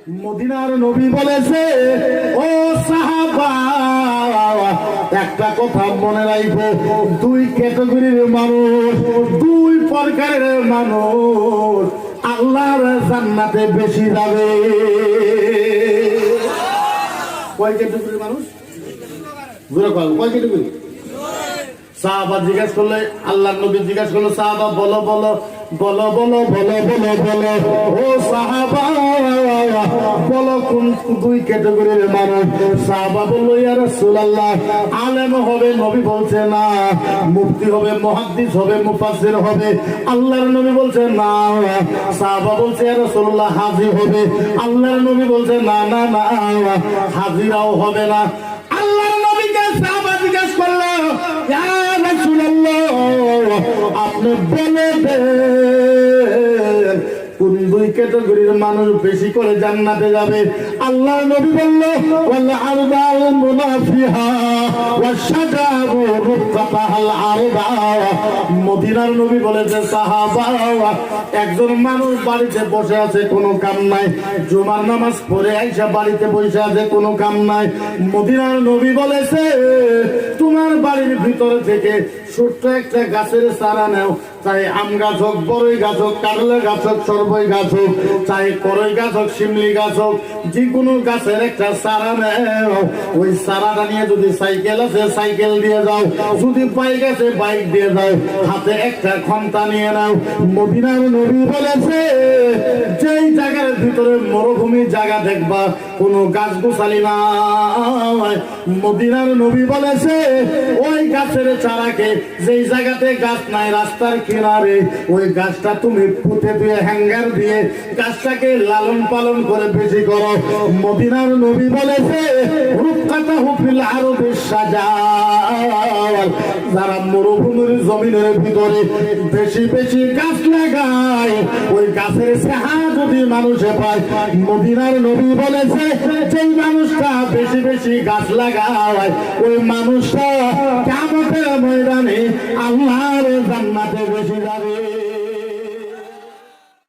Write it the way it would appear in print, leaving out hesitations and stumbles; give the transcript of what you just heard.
মদিনার নবী বলেছে, ও সাহাবা, একটা কথা মনে রাখবো, দুই ক্যাটাগরির মানুষ, দুই প্রকারের মানুষ আল্লাহর জান্নাতে বেশি যাবে। কয় ক্যাটাগরির মানুষ? কয় ক্যাটাগরি? সাহাবা জিজ্ঞাসা করলে, আল্লাহর নবী জিজ্ঞাসা করলো, সাহাবা বলো বলো বলো বলো বলো বলো বলো, ও সাহাবা বলো কোন দুই ক্যাটাগরির মানুষ? সাহাবা বললো, ইয়া রাসূলুল্লাহ, আলেম হবে, নবী বলছে না। মুফতি হবে, মুহাদ্দিস হবে, মুফাসসির হবে। আল্লাহর নবী বলছে না। সাহাবা বলছে, ইয়া রাসূলুল্লাহ, হাজী হবে। আল্লাহর নবী বলছে না না না, হাজীরাও হবে না। আল্লাহর নবীকে সাহাবা জিজ্ঞাসা করলো, ইয়া রাসূলুল্লাহ, আপনি বলে দেন কোন দুই ক্যাটাগরির মানুষ বেশি করে জান্নাতে যাবে? আল্লাহর নবী বলল, ওয়াল আরবাউ মুনাফিহা ওয়াশ শাজারু রুকাতাল আরবা। মদিনার নবী বলেছে, সাহাবা, একজন মানুষ বাড়িতে বসে আছে, কোনো কাম নাই, জুমার নামাজ পড়ে আইসা বাড়িতে বসে আছে, কোনো কাম নাই। মদিনার নবী বলেছে, তোমার বাড়ির ভিতর থেকে ছোট্ট একটা গাছের চারা নেও, চাই আম গাছ হোক, বড়ই গাছ হোক, কাঁঠাল গাছ হোক, সরবই গাছ হোক, চাই করই গাছ হোক, শিমলি গাছ হোক, যে কোনো গাছের একটা চারা নেও। ওই চারাটা নিয়ে যদি সাইকেল আছে সাইকেল দিয়ে যাও, যদি বাইক আছে বাইক দিয়ে যাও, হাতে একটা খন্তা নিয়ে নাও। মদিনার নবী বলেছে, যেই জায়গার ভিতরে মরুভূমি জায়গা দেখবা, কোনো গাছ গোছালি না, মদিনার নবী বলেছে, ওই গাছের চারাকে, যেই জায়গাতে গাছ নাই রাস্তার কিনারে, ওই গাছটা তুমি পুঁতে দিয়ে হ্যাঙ্গার দিয়ে গাছটাকে লালন পালন করে বেশি করো। মদিনার নবী বলেছে, রুকাতাহু ফিল আরদি শাজার, যারা মরুভূমির জমিনের ভিতরে বেশি বেশি গাছ লাগায়, ওই গাছের ছায়া যদি মানুষে পায়, মদিনার নবী বলেছে, যেই মানুষটা বেশি বেশি গাছ লাগায়, ওই মানুষটা কিয়ামতের ময়দানে আল্লাহর জান্নাতে বেশি যাবে।